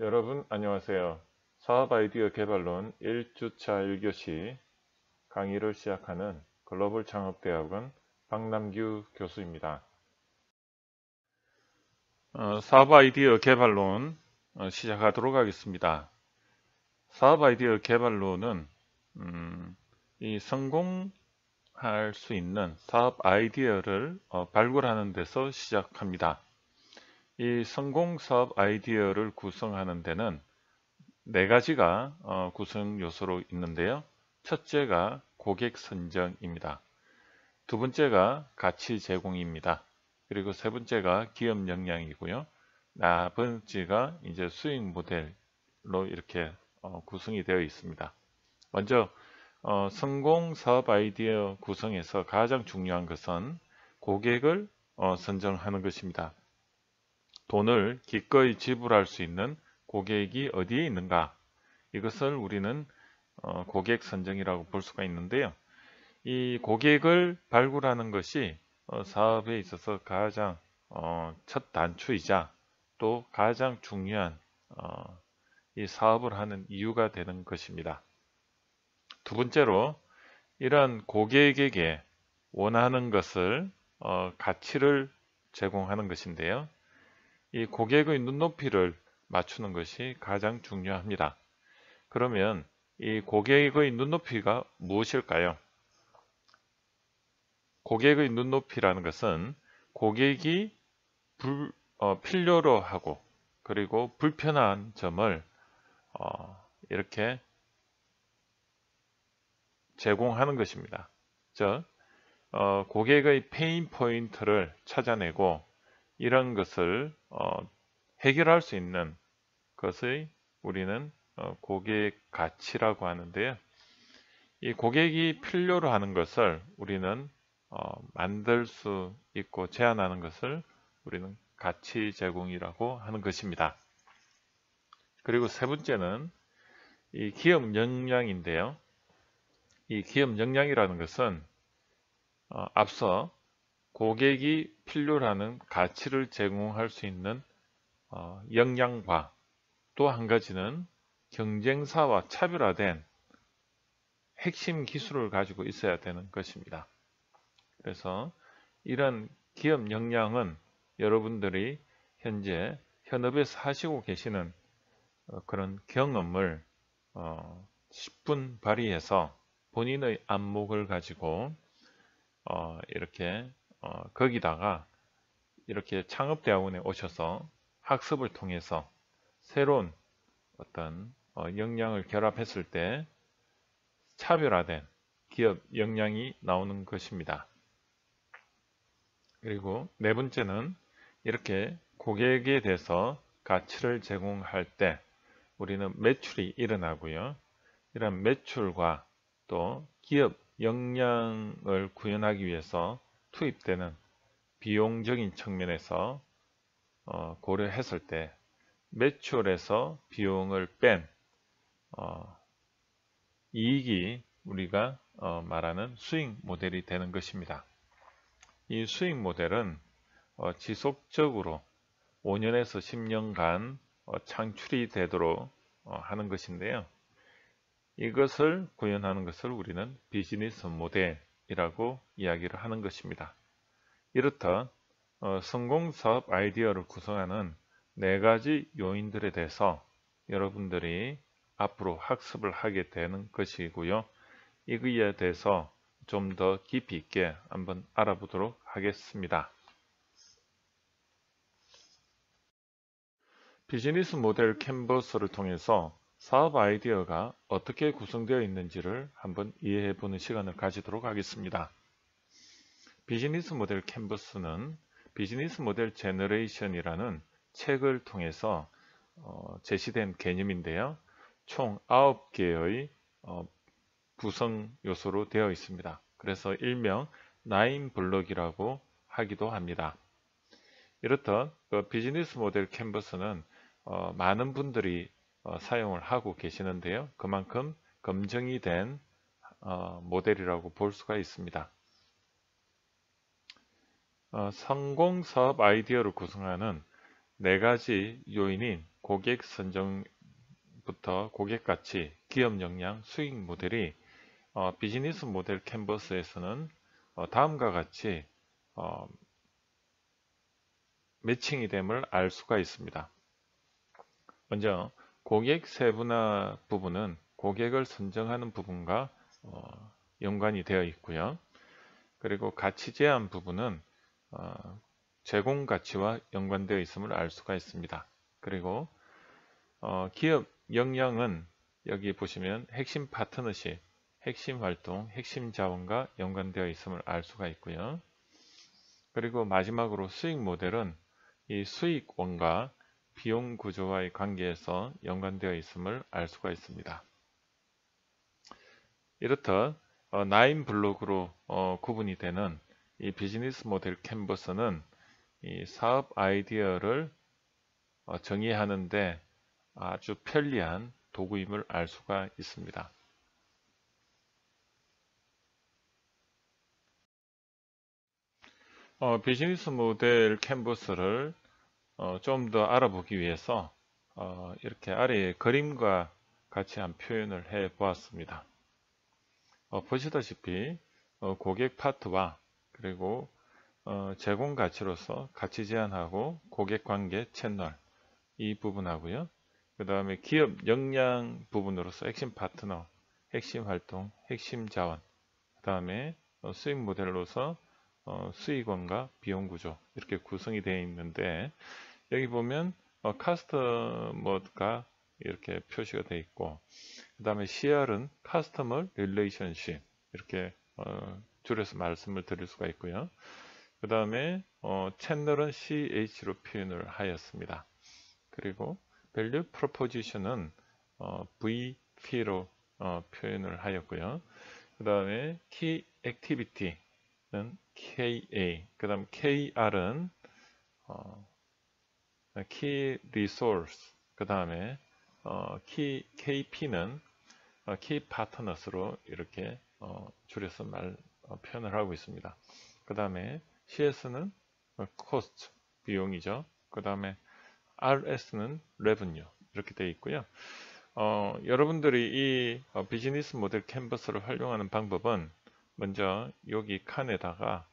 여러분 안녕하세요. 사업 아이디어 개발론 1주차 1교시 강의를 시작하는 글로벌 창업대학원 박남규 교수입니다. 사업 아이디어 개발론 시작하도록 하겠습니다. 사업 아이디어 개발론은 이 성공할 수 있는 사업 아이디어를 발굴하는 데서 시작합니다. 이 성공 사업 아이디어를 구성하는 데는 네 가지가 구성 요소로 있는데요. 첫째가 고객 선정입니다. 두 번째가 가치 제공입니다. 그리고 세 번째가 기업 역량이고요. 네 번째가 이제 수익 모델로 이렇게 구성이 되어 있습니다. 먼저 성공 사업 아이디어 구성에서 가장 중요한 것은 고객을 선정하는 것입니다. 돈을 기꺼이 지불할 수 있는 고객이 어디에 있는가? 이것을 우리는 고객 선정이라고 볼 수가 있는데요. 이 고객을 발굴하는 것이 사업에 있어서 가장 첫 단추이자 또 가장 중요한 이 사업을 하는 이유가 되는 것입니다. 두 번째로 이러한 고객에게 원하는 것을 가치를 제공하는 것인데요. 이 고객의 눈높이를 맞추는 것이 가장 중요합니다. 그러면 이 고객의 눈높이가 무엇일까요? 고객의 눈높이라는 것은 고객이 필요로 하고 그리고 불편한 점을 이렇게 제공하는 것입니다. 즉, 고객의 페인 포인트를 찾아내고 이런 것을 해결할 수 있는 것의 우리는 고객 가치라고 하는데요. 이 고객이 필요로 하는 것을 우리는 만들 수 있고 제한하는 것을 우리는 가치 제공이라고 하는 것입니다. 그리고 세 번째는 이 기업 역량인데요. 이 기업 역량이라는 것은 앞서 고객이 필요로 하는 가치를 제공할 수 있는 역량과 또 한 가지는 경쟁사와 차별화된 핵심 기술을 가지고 있어야 되는 것입니다. 그래서 이런 기업 역량은 여러분들이 현재 현업에서 하시고 계시는 그런 경험을 10분 발휘해서 본인의 안목을 가지고 이렇게 거기다가 이렇게 창업대학원에 오셔서 학습을 통해서 새로운 어떤 역량을 결합했을 때 차별화된 기업 역량이 나오는 것입니다. 그리고 네 번째는 이렇게 고객에 대해서 가치를 제공할 때 우리는 매출이 일어나고요. 이런 매출과 또 기업 역량을 구현하기 위해서 투입되는 비용적인 측면에서 고려했을 때 매출에서 비용을 뺀 이익이 우리가 말하는 수익 모델이 되는 것입니다. 이 수익 모델은 지속적으로 5년에서 10년간 창출이 되도록 하는 것인데요. 이것을 구현하는 것을 우리는 비즈니스 모델이라고 이야기를 하는 것입니다. 이렇듯 성공 사업 아이디어를 구성하는 네 가지 요인들에 대해서 여러분들이 앞으로 학습을 하게 되는 것이고요. 이거에 대해서 좀 더 깊이 있게 한번 알아보도록 하겠습니다. 비즈니스 모델 캔버스를 통해서 사업 아이디어가 어떻게 구성되어 있는지를 한번 이해해 보는 시간을 가지도록 하겠습니다. 비즈니스 모델 캔버스는 비즈니스 모델 제너레이션이라는 책을 통해서 제시된 개념인데요. 총 9개의 구성 요소로 되어 있습니다. 그래서 일명 9블럭이라고 하기도 합니다. 이렇듯 비즈니스 모델 캔버스는 많은 분들이 사용을 하고 계시는데요. 그만큼 검증이 된 모델이라고 볼 수가 있습니다. 성공 사업 아이디어를 구성하는 네 가지 요인인 고객 선정부터 고객 가치, 기업 역량, 수익 모델이 비즈니스 모델 캔버스에서는 다음과 같이 매칭이 됨을 알 수가 있습니다. 먼저 고객 세분화 부분은 고객을 선정하는 부분과 연관이 되어 있고요. 그리고 가치 제한 부분은 제공 가치와 연관되어 있음을 알 수가 있습니다. 그리고 기업 역량은 여기 보시면 핵심 파트너십, 핵심 활동, 핵심 자원과 연관되어 있음을 알 수가 있고요. 그리고 마지막으로 수익 모델은 이 수익원과 비용 구조와의 관계에서 연관되어 있음을 알 수가 있습니다. 이렇듯 9블록으로 구분이 되는 이 비즈니스 모델 캔버스는 이 사업 아이디어를 정의하는데 아주 편리한 도구임을 알 수가 있습니다. 비즈니스 모델 캔버스를 좀 더 알아보기 위해서 이렇게 아래에 그림과 같이 한 표현을 해 보았습니다. 보시다시피 고객 파트와 그리고 제공 가치로서 가치 제한하고 고객 관계 채널 이 부분하고요. 그 다음에 기업 역량 부분으로서 핵심 파트너, 핵심 활동, 핵심 자원, 그 다음에 수익 모델로서 수익원과 비용 구조 이렇게 구성이 되어 있는데 여기 보면 커스터머가 이렇게 표시가 되어 있고 그 다음에 CR은 Customer Relationship 이렇게 줄여서 말씀을 드릴 수가 있고요. 그 다음에 채널은 CH로 표현을 하였습니다. 그리고 Value Proposition은 VP로 표현을 하였고요. 그 다음에 Key Activity는 KA, 그 다음 KR은 Key Resource, 그 다음에 KP는 Key Partners로 이렇게 줄여서 표현을 하고 있습니다. 그 다음에 CS는 Cost, 비용이죠. 그 다음에 RS는 Revenue 이렇게 되어 있고요. 여러분들이 이 비즈니스 모델 캔버스를 활용하는 방법은 먼저 여기 칸에다가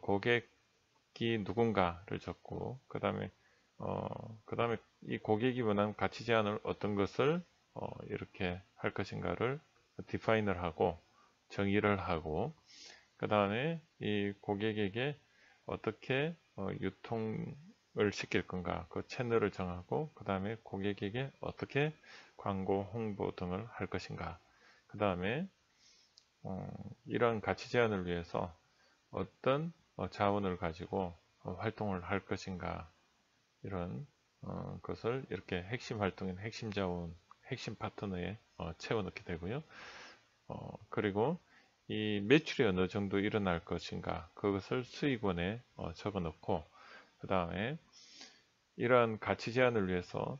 고객이 누군가를 적고 그 다음에 이 고객이 원하는 가치 제한을 어떤 것을 이렇게 할 것인가를 디파인을 하고 정의를 하고 그 다음에 이 고객에게 어떻게 유통을 시킬 건가 그 채널을 정하고 그 다음에 고객에게 어떻게 광고 홍보 등을 할 것인가 그 다음에 이러한 가치 제한을 위해서 어떤 자원을 가지고 활동을 할 것인가 이런 것을 이렇게 핵심 활동인 핵심 자원, 핵심 파트너에 채워 넣게 되고요. 그리고 이 매출이 어느 정도 일어날 것인가 그것을 수익원에 적어 넣고 그 다음에 이러한 가치 제한을 위해서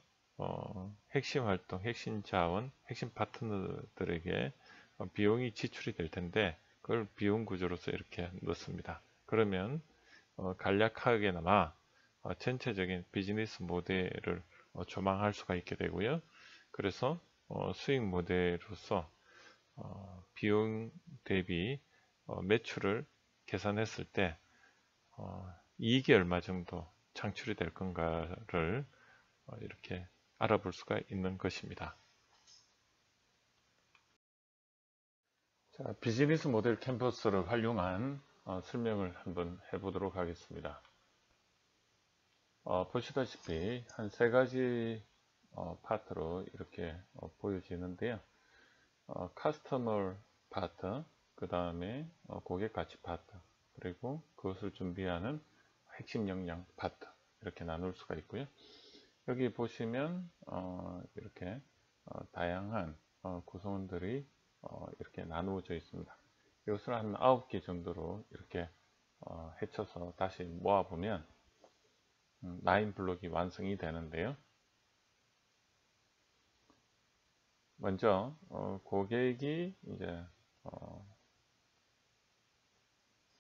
핵심 활동, 핵심 자원, 핵심 파트너들에게 비용이 지출이 될 텐데 그걸 비용 구조로서 이렇게 넣습니다. 그러면 간략하게나마 전체적인 비즈니스 모델을 조망할 수가 있게 되고요. 그래서 수익 모델로서 비용 대비 매출을 계산했을 때 이익이 얼마 정도 창출이 될 건가를 이렇게 알아볼 수가 있는 것입니다. 자, 비즈니스 모델 캔버스를 활용한 설명을 한번 해보도록 하겠습니다. 보시다시피 한 세 가지 파트로 이렇게 보여지는데요. 커스터머 파트, 그 다음에 고객 가치 파트, 그리고 그것을 준비하는 핵심 역량 파트 이렇게 나눌 수가 있고요. 여기 보시면 이렇게 다양한 구성원들이 이렇게 나누어져 있습니다. 이것을 한 9개 정도로 이렇게 해쳐서 다시 모아보면 9블록이 완성이 되는데요. 먼저 고객이 이제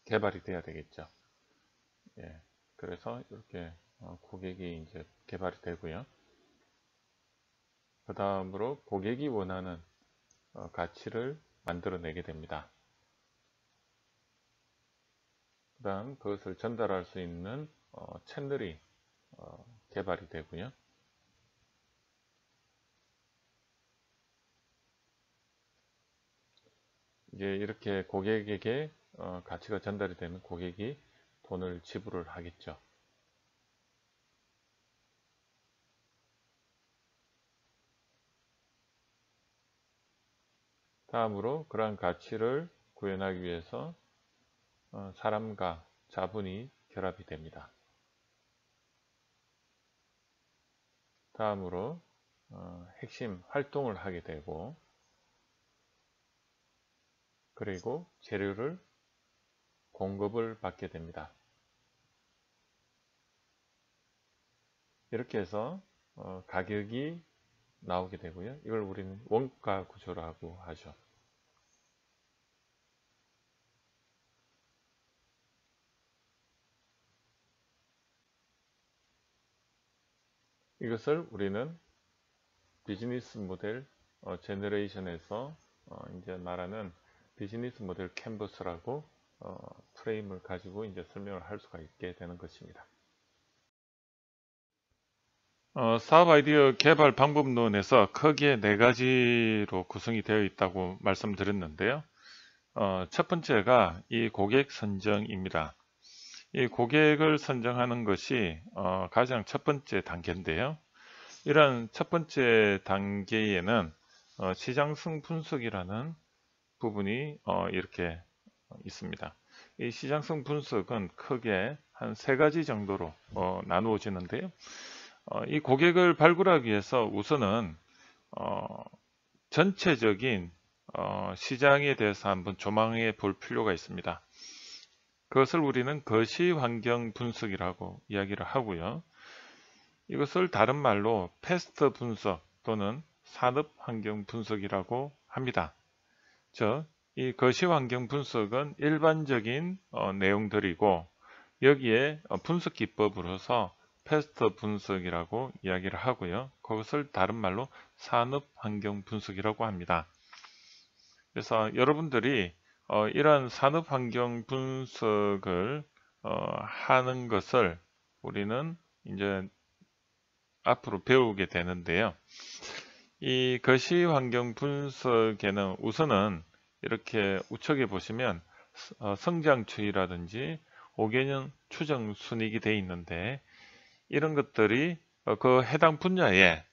개발이 돼야 되겠죠. 예, 그래서 이렇게 고객이 이제 개발이 되고요. 그 다음으로 고객이 원하는 가치를 만들어내게 됩니다. 그 다음 그것을 전달할 수 있는 채널이 개발이 되고요. 이제 이렇게 고객에게 가치가 전달이 되면 고객이 돈을 지불을 하겠죠. 다음으로 그러한 가치를 구현하기 위해서 사람과 자본이 결합이 됩니다. 다음으로 핵심 활동을 하게 되고, 그리고 재료를 공급을 받게 됩니다. 이렇게 해서 가격이 나오게 되고요. 이걸 우리는 원가 구조라고 하죠. 이것을 우리는 비즈니스 모델 제너레이션에서 이제 말하는 비즈니스 모델 캔버스라고 프레임을 가지고 이제 설명을 할 수가 있게 되는 것입니다. 사업 아이디어 개발 방법론에서 크게 4가지로 구성이 되어 있다고 말씀드렸는데요. 첫 번째가 이 고객 선정입니다. 이 고객을 선정하는 것이 가장 첫 번째 단계인데요. 이런 첫 번째 단계에는 시장성 분석이라는 부분이 이렇게 있습니다. 이 시장성 분석은 크게 한 3가지 정도로 나누어지는데요. 이 고객을 발굴하기 위해서 우선은 전체적인 시장에 대해서 한번 조망해 볼 필요가 있습니다. 그것을 우리는 거시환경 분석이라고 이야기를 하고요. 이것을 다른 말로 패스트 분석 또는 산업환경 분석이라고 합니다. 이 거시환경 분석은 일반적인 내용들이고, 여기에 분석 기법으로서 패스트 분석이라고 이야기를 하고요. 그것을 다른 말로 산업환경 분석이라고 합니다. 그래서 여러분들이 이러한 산업환경 분석을 하는 것을 우리는 이제 앞으로 배우게 되는데요. 이 거시환경 분석에는 우선은 이렇게 우측에 보시면 성장 추이라든지 5개년 추정 순이익이 되어 있는데, 이런 것들이 그 해당 분야에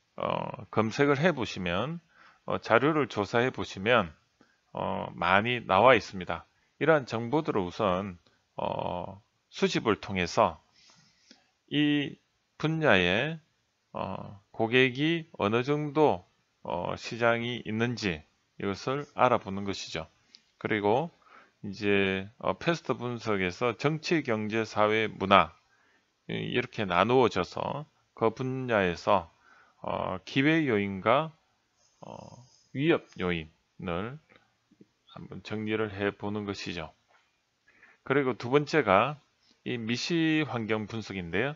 검색을 해 보시면, 자료를 조사해 보시면 많이 나와 있습니다. 이러한 정보들을 우선 수집을 통해서 이 분야에 고객이 어느 정도 시장이 있는지 이것을 알아보는 것이죠. 그리고 이제 패스트 분석에서 정치, 경제, 사회, 문화 이렇게 나누어져서 그 분야에서 기회 요인과 위협 요인을 한번 정리를 해 보는 것이죠. 그리고 두 번째가 이 미시 환경 분석인데요.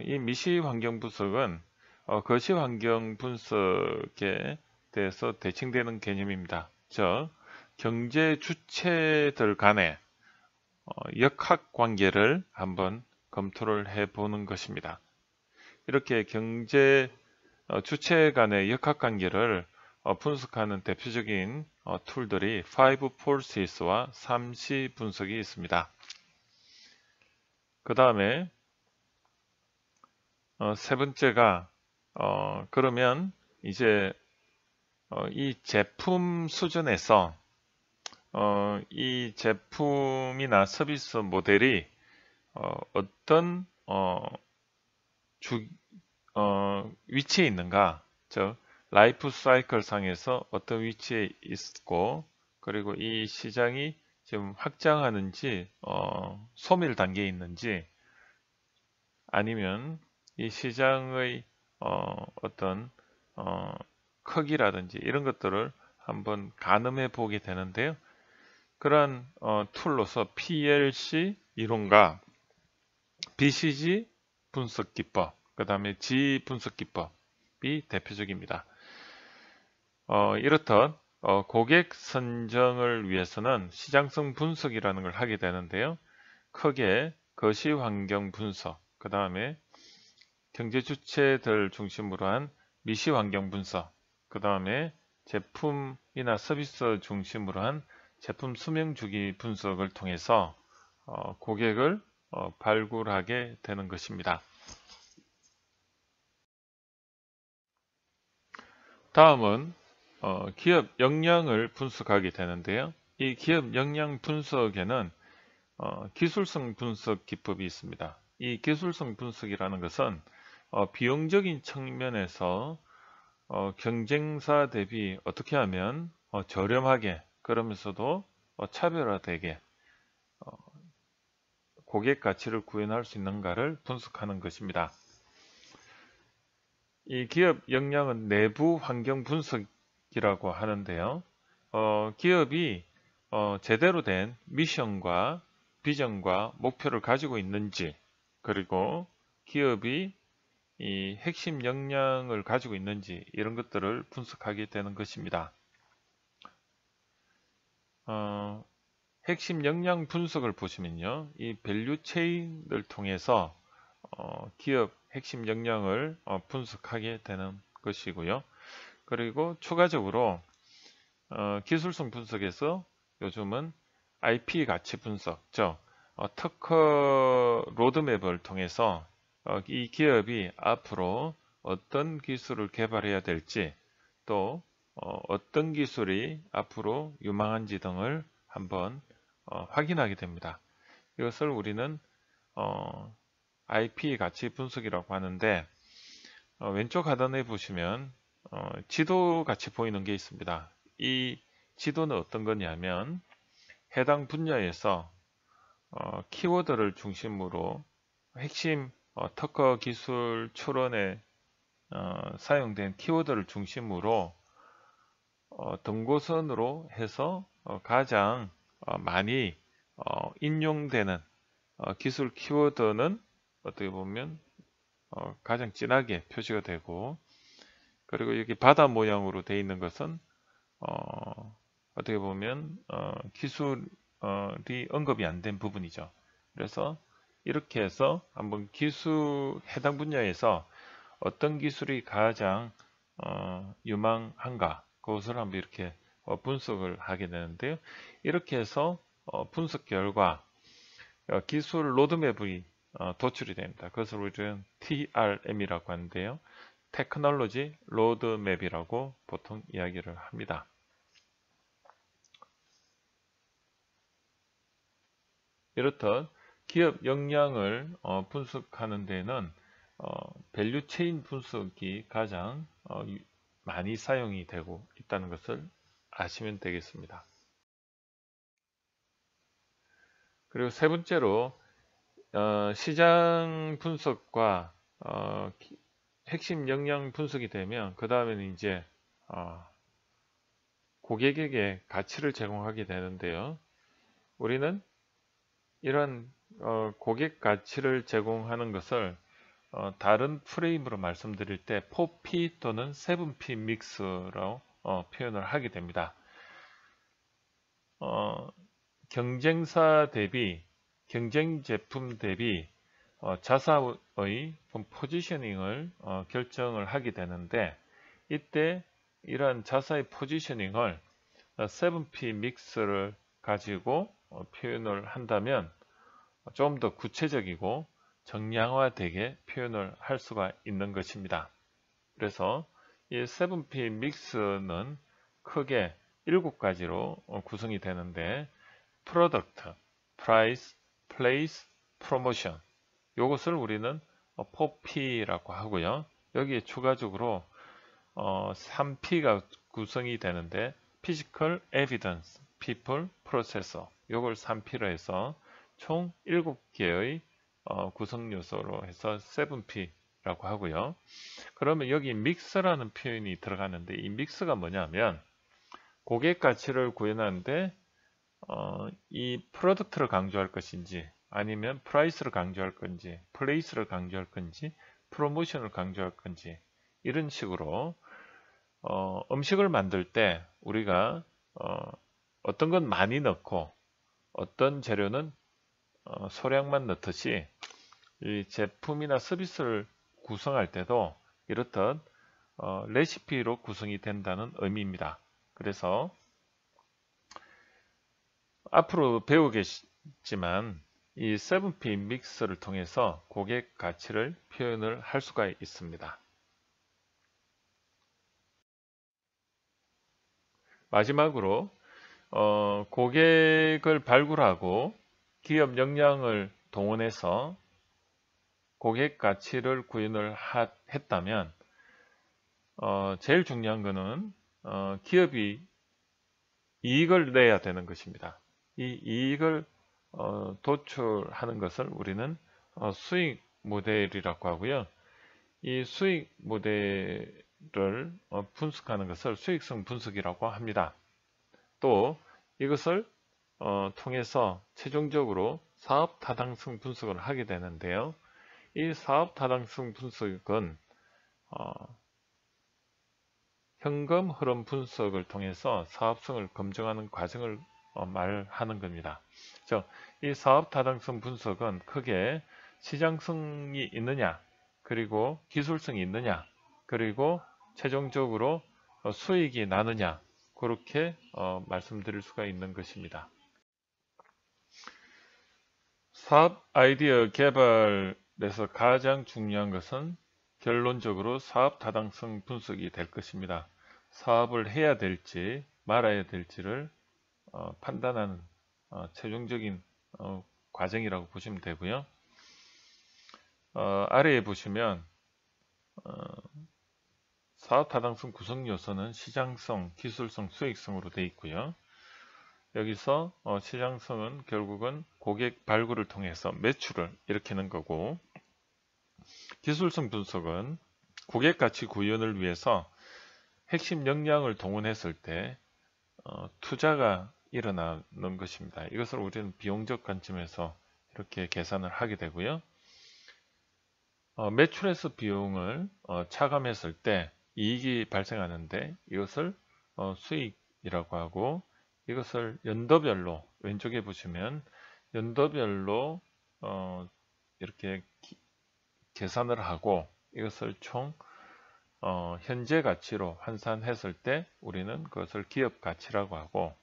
이 미시 환경 분석은 거시 환경 분석에 대해서 대칭되는 개념입니다. 즉, 경제 주체들 간의 역학 관계를 한번 검토를 해 보는 것입니다. 이렇게 경제 주체 간의 역학 관계를 분석하는 대표적인 툴들이 5forces와 3C 분석이 있습니다. 그 다음에 세 번째가 그러면 이제 이 제품 수준에서 이 제품이나 서비스 모델이 어떤 위치에 있는가, 즉 라이프 사이클 상에서 어떤 위치에 있고, 그리고 이 시장이 지금 확장하는지 소멸 단계에 있는지, 아니면 이 시장의 어떤 크기라든지 이런 것들을 한번 가늠해 보게 되는데요. 그러한 툴로서 PLC 이론과 BCG 분석 기법, 그 다음에 G 분석 기법, 분석이 대표적입니다. 이렇듯 고객 선정을 위해서는 시장성 분석이라는 걸 하게 되는데요. 크게 거시환경 분석, 그 다음에 경제 주체들 중심으로 한 미시환경 분석, 그 다음에 제품이나 서비스 중심으로 한 제품 수명 주기 분석을 통해서 고객을 발굴하게 되는 것입니다. 다음은 기업 역량을 분석하게 되는데요. 이 기업 역량 분석에는 기술성 분석 기법이 있습니다. 이 기술성 분석이라는 것은 비용적인 측면에서 경쟁사 대비 어떻게 하면 저렴하게, 그러면서도 차별화되게 고객 가치를 구현할 수 있는가를 분석하는 것입니다. 이 기업 역량은 내부 환경 분석이라고 하는데요. 기업이 제대로 된 미션과 비전과 목표를 가지고 있는지, 그리고 기업이 이 핵심 역량을 가지고 있는지, 이런 것들을 분석하게 되는 것입니다. 핵심 역량 분석을 보시면요, 이 밸류 체인을 통해서 기업 핵심 역량을 분석하게 되는 것이고요. 그리고 추가적으로 기술성 분석에서 요즘은 IP 가치 분석, 즉 특허 로드맵을 통해서 이 기업이 앞으로 어떤 기술을 개발해야 될지, 또 어떤 기술이 앞으로 유망한지 등을 한번 확인하게 됩니다. 이것을 우리는 IP 가치 분석이라고 하는데, 왼쪽 하단에 보시면 지도 같이 보이는 게 있습니다. 이 지도는 어떤 거냐면 해당 분야에서 키워드를 중심으로 핵심 특허 기술 출원에 사용된 키워드를 중심으로 등고선으로 해서 가장 많이 인용되는 기술 키워드는 어떻게 보면 가장 진하게 표시가 되고, 그리고 여기 바다 모양으로 되어 있는 것은 어떻게 보면 기술이 언급이 안 된 부분이죠. 그래서 이렇게 해서 한번 해당 분야에서 어떤 기술이 가장 유망한가, 그것을 한번 이렇게 분석을 하게 되는데요. 이렇게 해서 분석 결과 기술 로드맵이 도출이 됩니다. 그것을 우리는 TRM이라고 하는데요. 테크놀로지 로드맵이라고 보통 이야기를 합니다. 이렇듯 기업 역량을 분석하는 데는 밸류 체인 분석이 가장 많이 사용이 되고 있다는 것을 아시면 되겠습니다. 그리고 세 번째로 시장 분석과 핵심 역량 분석이 되면 그 다음에는 이제 고객에게 가치를 제공하게 되는데요. 우리는 이런 고객 가치를 제공하는 것을 다른 프레임으로 말씀드릴 때 4P 또는 7P 믹스로 표현을 하게 됩니다. 경쟁사 대비, 경쟁 제품 대비 자사의 포지셔닝을 결정을 하게 되는데, 이때 이러한 자사의 포지셔닝을 7P 믹스를 가지고 표현을 한다면 좀 더 구체적이고 정량화되게 표현을 할 수가 있는 것입니다. 그래서 이 7P 믹스는 크게 7가지로 구성이 되는데, 프로덕트, 프라이스, 플레이스, 프로모션, 이것을 우리는 4P라고 하고요. 여기에 추가적으로 3P가 구성이 되는데, 피지컬 에비던스, 피플, 프로세서, 이걸 3P로 해서 총 7개의 구성 요소로 해서 7P라고 하고요. 그러면 여기 믹스라는 표현이 들어가는데, 이 믹스가 뭐냐면 고객 가치를 구현하는데 이 프로덕트를 강조할 것인지, 아니면 프라이스를 강조할 건지, 플레이스를 강조할 건지, 프로모션을 강조할 건지, 이런 식으로 음식을 만들 때 우리가 어떤 건 많이 넣고 어떤 재료는 소량만 넣듯이 이 제품이나 서비스를 구성할 때도 이렇듯 레시피로 구성이 된다는 의미입니다. 그래서 앞으로 배우겠지만 이 7P 믹스를 통해서 고객 가치를 표현을 할 수가 있습니다. 마지막으로 고객을 발굴하고 기업 역량을 동원해서 고객 가치를 구현을 했다면 제일 중요한 것은 기업이 이익을 내야 되는 것입니다. 이 이익을 도출하는 것을 우리는 수익 모델이라고 하고요. 이 수익 모델을 분석하는 것을 수익성 분석이라고 합니다. 또 이것을 통해서 최종적으로 사업 타당성 분석을 하게 되는데요. 이 사업 타당성 분석은 현금 흐름 분석을 통해서 사업성을 검증하는 과정을 말하는 겁니다. 이 사업 타당성 분석은 크게 시장성이 있느냐, 그리고 기술성이 있느냐, 그리고 최종적으로 수익이 나느냐, 그렇게 말씀드릴 수가 있는 것입니다. 사업 아이디어 개발에서 가장 중요한 것은 결론적으로 사업 타당성 분석이 될 것입니다. 사업을 해야 될지 말아야 될지를 판단하는 최종적인 과정이라고 보시면 되고요. 아래에 보시면 사업 타당성 구성 요소는 시장성, 기술성, 수익성으로 되어 있고요. 여기서 시장성은 결국은 고객 발굴을 통해서 매출을 일으키는 거고, 기술성 분석은 고객 가치 구현을 위해서 핵심 역량을 동원했을 때 투자가 일어나는 것입니다. 이것을 우리는 비용적 관점에서 이렇게 계산을 하게 되고요. 매출에서 비용을 차감했을 때 이익이 발생하는데 이것을 수익이라고 하고, 이것을 연도별로 왼쪽에 보시면 연도별로 이렇게 계산을 하고 이것을 총 현재 가치로 환산했을 때 우리는 그것을 기업 가치라고 하고,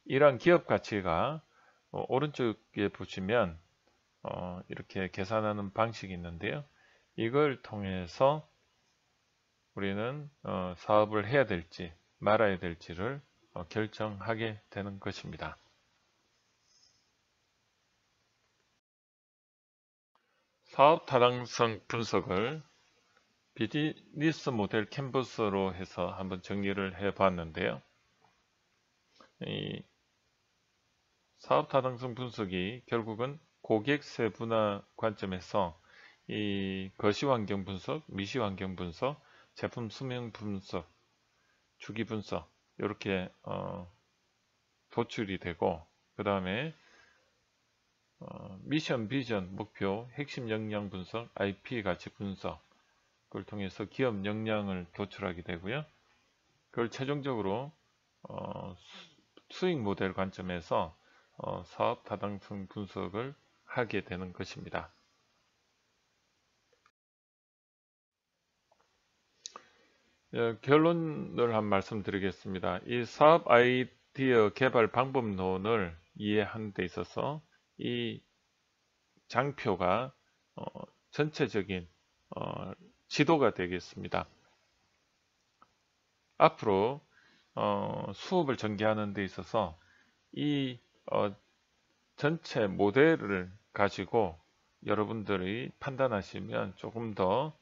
이러한 기업 가치가 오른쪽에 보시면 이렇게 계산하는 방식이 있는데요. 이걸 통해서 우리는 사업을 해야 될지 말아야 될지를 결정하게 되는 것입니다. 사업 타당성 분석을 비즈니스 모델 캔버스로 해서 한번 정리를 해 봤는데요. 이 사업 타당성 분석이 결국은 고객 세분화 관점에서 이 거시 환경 분석, 미시 환경 분석, 제품 수명 분석, 주기 분석 이렇게 도출이 되고, 그 다음에 미션, 비전, 목표, 핵심 역량 분석, IP 가치 분석, 그걸 통해서 기업 역량을 도출하게 되고요. 그걸 최종적으로 수익 모델 관점에서 사업 타당성 분석을 하게 되는 것입니다. 결론을 한 말씀 드리겠습니다. 이 사업 아이디어 개발 방법론을 이해하는 데 있어서 이 장표가 전체적인 지도가 되겠습니다. 앞으로 수업을 전개하는 데 있어서 이 전체 모델을 가지고 여러분들이 판단하시면 조금 더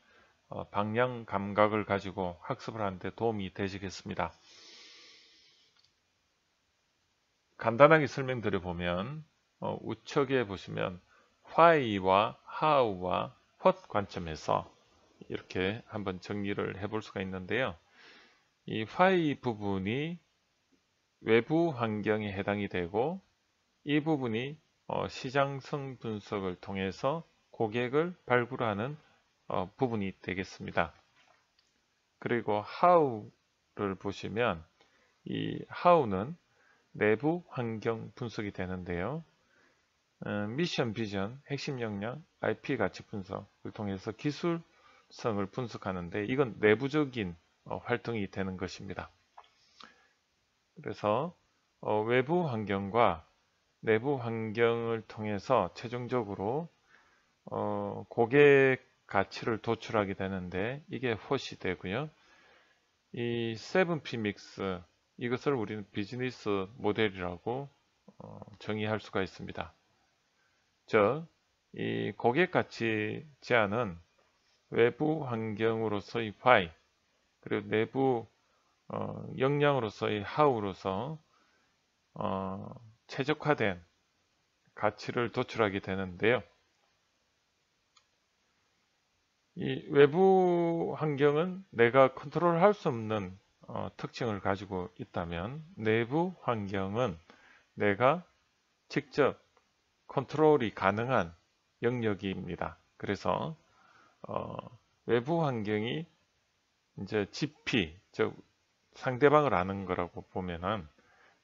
방향 감각을 가지고 학습을 하는데 도움이 되시겠습니다. 간단하게 설명드려 보면 우측에 보시면 why와 how와 what 관점에서 이렇게 한번 정리를 해볼 수가 있는데요. 이 why 부분이 외부 환경에 해당이 되고, 이 부분이 시장성 분석을 통해서 고객을 발굴하는 부분이 되겠습니다. 그리고 how를 보시면 이 how는 내부 환경 분석이 되는데요. 미션, 비전, 핵심 역량, IP 가치 분석을 통해서 기술성을 분석하는데 이건 내부적인 활동이 되는 것입니다. 그래서 외부 환경과 내부 환경을 통해서 최종적으로 고객 가치를 도출하게 되는데 이게 홑이 되고요. 이 7P 믹스 이것을 우리는 비즈니스 모델이라고 정의할 수가 있습니다. 즉, 이 고객 가치 제한은 외부 환경으로서의 why 그리고 내부 역량으로서의 how로서 최적화된 가치를 도출하게 되는데요. 이 외부 환경은 내가 컨트롤할 수 없는 특징을 가지고 있다면 내부 환경은 내가 직접 컨트롤이 가능한 영역입니다. 그래서 외부 환경이 이제 GP, 즉 상대방을 아는 거라고 보면은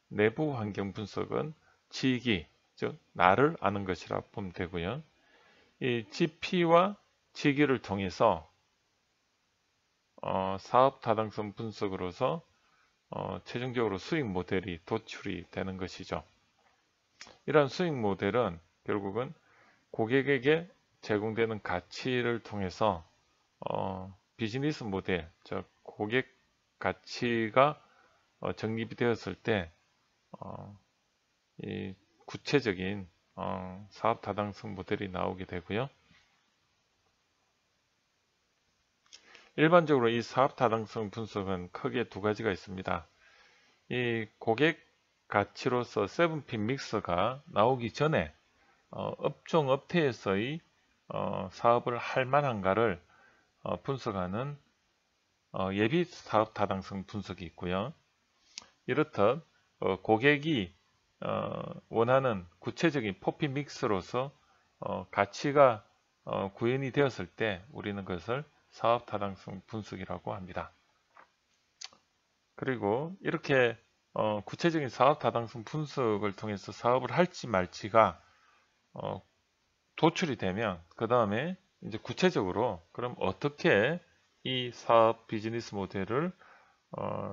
내부 환경 분석은 지기, 즉 나를 아는 것이라 보면 되고요. 이 GP와 지기를 통해서 사업 타당성 분석으로서 최종적으로 수익 모델이 도출이 되는 것이죠. 이러한 수익 모델은 결국은 고객에게 제공되는 가치를 통해서 비즈니스 모델, 즉 고객 가치가 정립이 되었을 때 이 구체적인 사업 타당성 모델이 나오게 되고요. 일반적으로 이 사업 타당성 분석은 크게 두 가지가 있습니다. 이 고객 가치로서 7P 믹서가 나오기 전에 업종 업태에서의 사업을 할 만한가를 분석하는 예비 사업 타당성 분석이 있고요. 이렇듯 고객이 원하는 구체적인 4P 믹스로서 가치가 구현이 되었을 때 우리는 그것을 사업 타당성 분석이라고 합니다. 그리고 이렇게 구체적인 사업 타당성 분석을 통해서 사업을 할지 말지가 도출이 되면 그 다음에 이제 구체적으로 그럼 어떻게 이 사업 비즈니스 모델을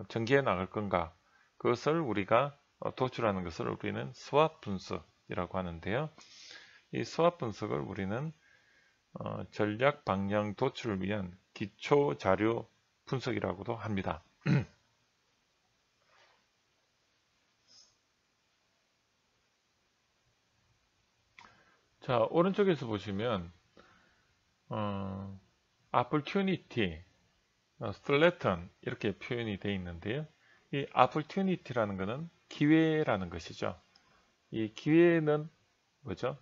전개해 나갈 건가, 그것을 우리가 도출하는 것을 우리는 스왑 분석이라고 하는데요. 이 스왑 분석을 우리는 전략 방향 도출을 위한 기초 자료 분석이라고도 합니다. 자, 오른쪽에서 보시면 opportunity, threaten 이렇게 표현이 되어 있는데요. 이 opportunity라는 것은 기회라는 것이죠. 이 기회는 뭐죠?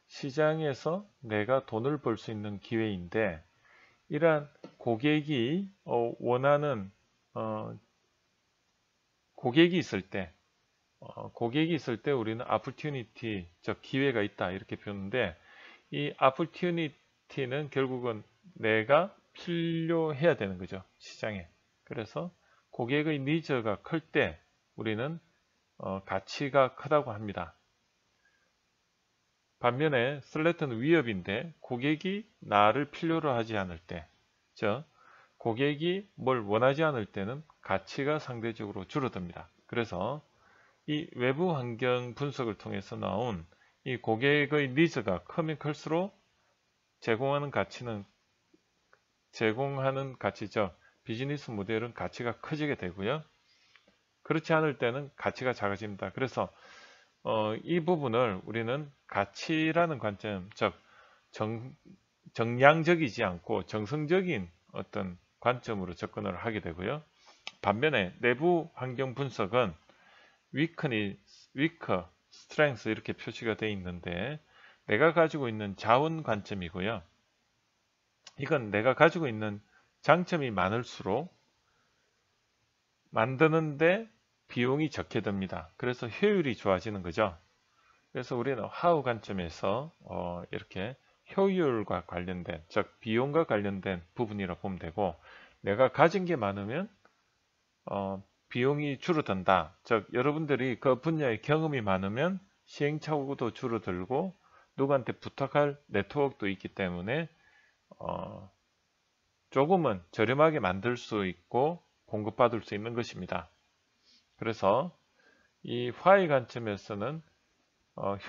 시장에서 내가 돈을 벌 수 있는 기회인데 이러한 고객이 원하는 고객이 있을 때 우리는 opportunity, 즉 기회가 있다 이렇게 표현하는데 이 opportunity는 결국은 내가 필요해야 되는 거죠, 시장에. 그래서 고객의 니즈가 클 때 우리는 가치가 크다고 합니다. 반면에 threaten은 위협인데 고객이 나를 필요로 하지 않을 때, 즉 고객이 뭘 원하지 않을 때는 가치가 상대적으로 줄어듭니다. 그래서 이 외부 환경 분석을 통해서 나온 이 고객의 니즈가 크면 클수록 제공하는 가치죠. 비즈니스 모델은 가치가 커지게 되고요. 그렇지 않을 때는 가치가 작아집니다. 그래서 이 부분을 우리는 가치라는 관점, 즉 정량적이지 않고 정성적인 어떤 관점으로 접근을 하게 되고요. 반면에 내부 환경 분석은 weak, strength 이렇게 표시가 되어 있는데 내가 가지고 있는 자원 관점이고요. 이건 내가 가지고 있는 장점이 많을수록 만드는데 비용이 적게 듭니다. 그래서 효율이 좋아지는 거죠. 그래서 우리는 how 관점에서 이렇게 효율과 관련된, 즉 비용과 관련된 부분이라고 보면 되고, 내가 가진 게 많으면 비용이 줄어든다. 즉 여러분들이 그 분야의 경험이 많으면 시행착오도 줄어들고 누구한테 부탁할 네트워크도 있기 때문에 조금은 저렴하게 만들 수 있고 공급받을 수 있는 것입니다. 그래서 이 why 관점에서는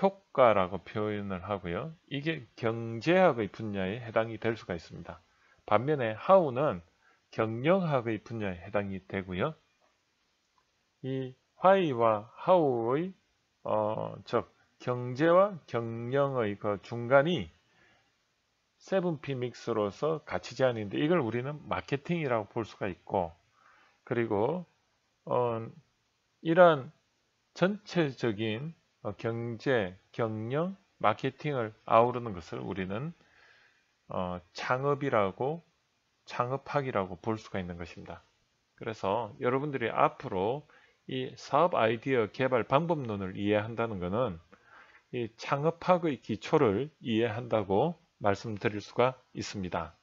효과라고 표현을 하고요. 이게 경제학의 분야에 해당이 될 수가 있습니다. 반면에 how는 경영학의 분야에 해당이 되고요. 이 why와 how의 즉 경제와 경영의 그 중간이 7P 믹스로서 가치 제한인데 이걸 우리는 마케팅이라고 볼 수가 있고, 그리고 이러한 전체적인 경제, 경영, 마케팅을 아우르는 것을 우리는 창업학이라고 볼 수가 있는 것입니다. 그래서 여러분들이 앞으로 이 사업 아이디어 개발 방법론을 이해한다는 것은 이 창업학의 기초를 이해한다고 말씀드릴 수가 있습니다.